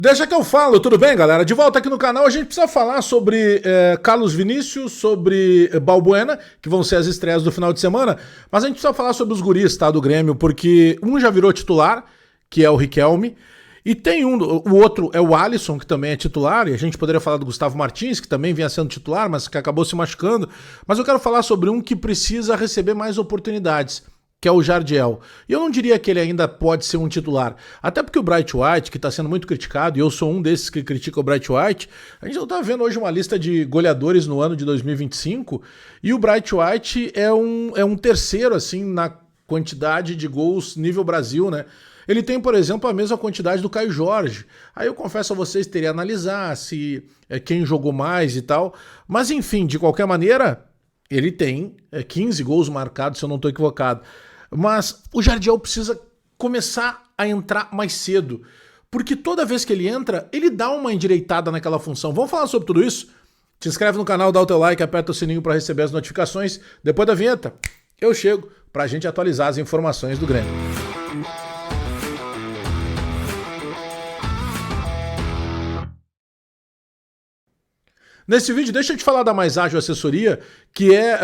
Deixa que eu falo, tudo bem, galera? De volta aqui no canal, a gente precisa falar sobre Carlos Vinícius, sobre Balbuena, que vão ser as estreias do final de semana, mas a gente precisa falar sobre os guris, tá, do Grêmio, porque um já virou titular, que é o Riquelme, e tem o outro é o Alisson, que também é titular, e a gente poderia falar do Gustavo Martins, que também vinha sendo titular, mas que acabou se machucando, mas eu quero falar sobre um que precisa receber mais oportunidades, que é o Jardiel. E eu não diria que ele ainda pode ser um titular. Até porque o Bright White, que está sendo muito criticado, e eu sou um desses que critica o Bright White, a gente não está vendo hoje uma lista de goleadores no ano de 2025, e o Bright White é um terceiro, assim, na quantidade de gols nível Brasil, né? Ele tem, por exemplo, a mesma quantidade do Caio Jorge. Aí eu confesso a vocês, teria que analisar se quem jogou mais e tal. Mas enfim, de qualquer maneira, ele tem 15 gols marcados, se eu não estou equivocado. Mas o Jardiel precisa começar a entrar mais cedo, porque toda vez que ele entra, ele dá uma endireitada naquela função. Vamos falar sobre tudo isso? Se inscreve no canal, dá o teu like, aperta o sininho para receber as notificações. Depois da vinheta, eu chego para a gente atualizar as informações do Grêmio. Nesse vídeo, deixa eu te falar da Mais Ágil Assessoria, que é...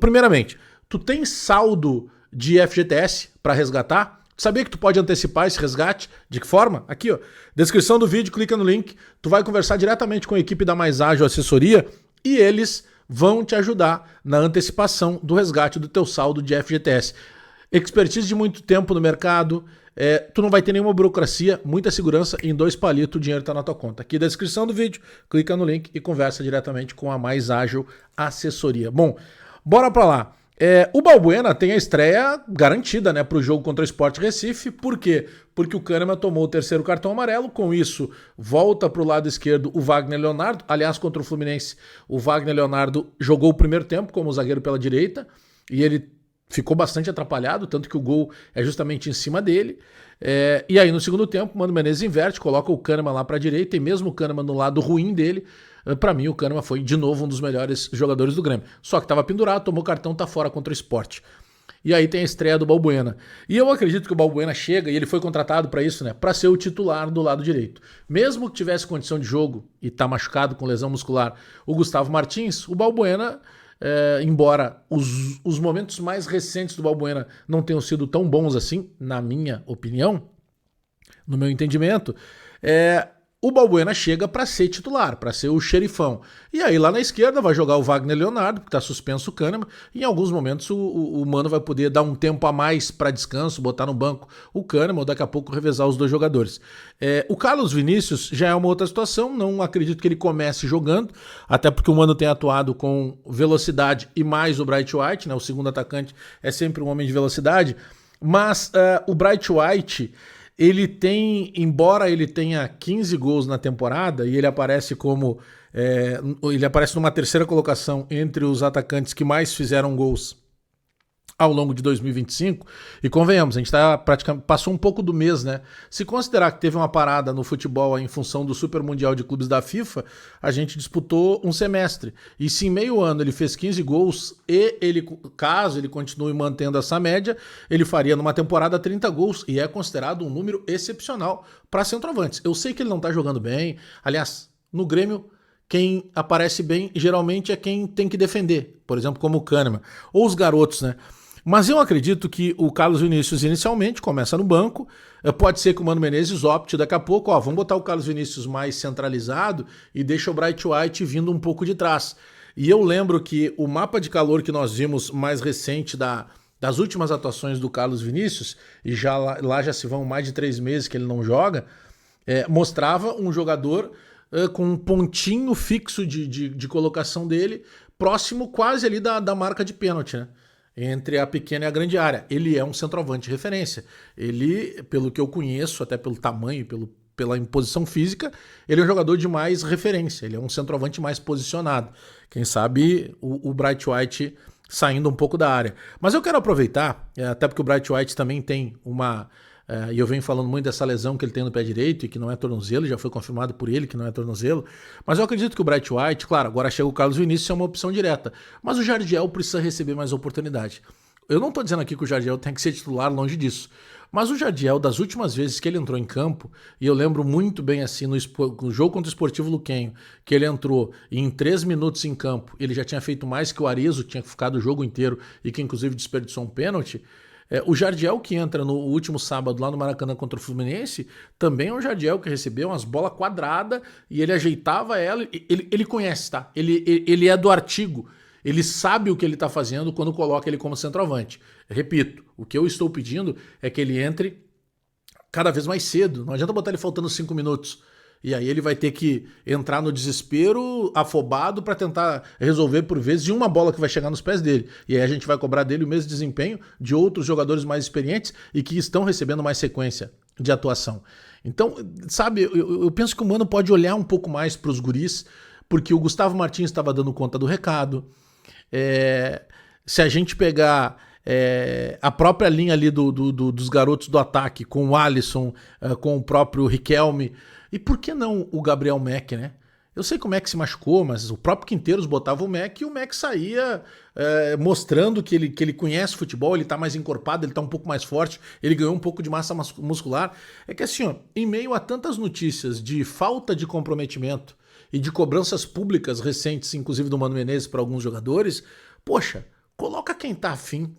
Primeiramente, tu tem saldo de FGTS para resgatar? Sabia que tu pode antecipar esse resgate? De que forma? Aqui, ó. Descrição do vídeo, clica no link. Tu vai conversar diretamente com a equipe da Mais Ágil Assessoria e eles vão te ajudar na antecipação do resgate do teu saldo de FGTS. Expertise de muito tempo no mercado, tu não vai ter nenhuma burocracia, muita segurança e em 2 palitos o dinheiro está na tua conta. Aqui na descrição do vídeo, clica no link e conversa diretamente com a Mais Ágil Assessoria. Bom, bora para lá. O Balbuena tem a estreia garantida, né, para o jogo contra o Sport Recife. Por quê? Porque o Kahneman tomou o 3º cartão amarelo, com isso volta para o lado esquerdo o Wagner Leonardo. Aliás, contra o Fluminense, o Wagner Leonardo jogou o primeiro tempo como zagueiro pela direita e ele ficou bastante atrapalhado, tanto que o gol é justamente em cima dele. E aí no segundo tempo, o Mano Menezes inverte, coloca o Kahneman lá para a direita e mesmo o Kahneman no lado ruim dele, para mim o Kahneman foi de novo um dos melhores jogadores do Grêmio. Só que estava pendurado, tomou cartão, tá fora contra o Sport. E aí tem a estreia do Balbuena. E eu acredito que o Balbuena chega, e ele foi contratado para isso, né? Para ser o titular do lado direito. Mesmo que tivesse condição de jogo e tá machucado com lesão muscular o Gustavo Martins, o Balbuena, embora os momentos mais recentes do Balbuena não tenham sido tão bons assim, na minha opinião, no meu entendimento, o Balbuena chega para ser titular, para ser o xerifão. E aí lá na esquerda vai jogar o Wagner Leonardo, que está suspenso o Kahneman, e em alguns momentos o Mano vai poder dar um tempo a mais para descanso, botar no banco o Kahneman, ou daqui a pouco revezar os 2 jogadores. O Carlos Vinícius já é uma outra situação, não acredito que ele comece jogando, até porque o Mano tem atuado com velocidade e mais o Bright White, né? O segundo atacante é sempre um homem de velocidade, mas o Bright White... ele tem, embora ele tenha 15 gols na temporada e ele aparece como ele aparece numa 3ª colocação entre os atacantes que mais fizeram gols ao longo de 2025, e convenhamos, a gente praticamente passou um pouco do mês, né? Se considerar que teve uma parada no futebol em função do Super Mundial de Clubes da FIFA, a gente disputou um semestre. E se em meio ano ele fez 15 gols e ele, caso ele continue mantendo essa média, ele faria numa temporada 30 gols e é considerado um número excepcional para centroavantes. Eu sei que ele não tá jogando bem, aliás, no Grêmio quem aparece bem geralmente é quem tem que defender, por exemplo, como o Kahneman, ou os garotos, né? Mas eu acredito que o Carlos Vinícius inicialmente começa no banco, pode ser que o Mano Menezes opte daqui a pouco, vamos botar o Carlos Vinícius mais centralizado e deixa o Bright White vindo um pouco de trás. E eu lembro que o mapa de calor que nós vimos mais recente das últimas atuações do Carlos Vinícius, e lá já se vão mais de 3 meses que ele não joga, mostrava um jogador com um pontinho fixo de colocação dele, próximo quase ali da marca de pênalti, né? Entre a pequena e a grande área. Ele é um centroavante de referência. Ele, pelo que eu conheço, até pelo tamanho, pela imposição física, ele é um jogador de mais referência. Ele é um centroavante mais posicionado. Quem sabe o Bright White saindo um pouco da área. Mas eu quero aproveitar, até porque o Bright White também tem uma... e eu venho falando muito dessa lesão que ele tem no pé direito e que não é tornozelo, já foi confirmado por ele que não é tornozelo, mas eu acredito que o Bright White, claro, agora chega o Carlos Vinícius, é uma opção direta, mas o Jardiel precisa receber mais oportunidade. Eu não estou dizendo aqui que o Jardiel tem que ser titular, longe disso, Mas o Jardiel, das últimas vezes que ele entrou em campo, e eu lembro muito bem assim no jogo contra o Esportivo Luquenho, que ele entrou e em 3 minutos em campo, ele já tinha feito mais que o Arezzo, tinha ficado o jogo inteiro e que inclusive desperdiçou um pênalti. O Jardiel que entra no último sábado lá no Maracanã contra o Fluminense, também é um Jardiel que recebeu umas bolas quadradas e ele ajeitava ela. Ele conhece, tá? Ele é do artigo. Ele sabe o que ele está fazendo quando coloca ele como centroavante. Repito, o que eu estou pedindo é que ele entre cada vez mais cedo. Não adianta botar ele faltando 5 minutos. E aí ele vai ter que entrar no desespero, afobado, para tentar resolver por vezes de uma bola que vai chegar nos pés dele. E aí a gente vai cobrar dele o mesmo desempenho de outros jogadores mais experientes e que estão recebendo mais sequência de atuação. Então, sabe, eu penso que o Mano pode olhar um pouco mais para os guris, porque o Gustavo Martins estava dando conta do recado. Se a gente pegar a própria linha ali dos garotos do ataque, com o Alisson, com o próprio Riquelme, e por que não o Gabriel Mack, né? Eu sei que o Mack se machucou, mas o próprio Quinteiros botava o Mack e o Mack saía mostrando que ele conhece futebol, ele tá mais encorpado, ele tá um pouco mais forte, ele ganhou um pouco de massa muscular. É que assim, ó, em meio a tantas notícias de falta de comprometimento e de cobranças públicas recentes, inclusive do Mano Menezes para alguns jogadores, poxa, coloca quem tá afim.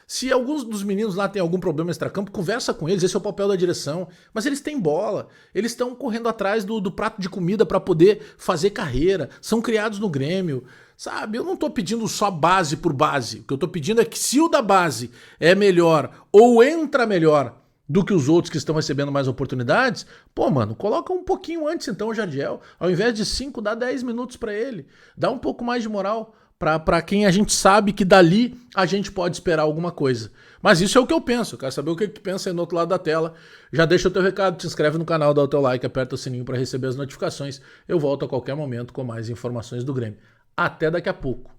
Se alguns dos meninos lá têm algum problema extracampo, conversa com eles, esse é o papel da direção. Mas eles têm bola, eles estão correndo atrás do prato de comida para poder fazer carreira, são criados no Grêmio, sabe? Eu não tô pedindo só base por base, o que eu tô pedindo é que se o da base é melhor ou entra melhor do que os outros que estão recebendo mais oportunidades, pô, mano, coloca um pouquinho antes então o Jardiel, ao invés de 5, dá 10 minutos para ele, dá um pouco mais de moral para quem a gente sabe que dali a gente pode esperar alguma coisa. Mas isso é o que eu penso, eu quero saber o que tu pensa aí no outro lado da tela. Já deixa o teu recado, te inscreve no canal, dá o teu like, aperta o sininho para receber as notificações. Eu volto a qualquer momento com mais informações do Grêmio. Até daqui a pouco.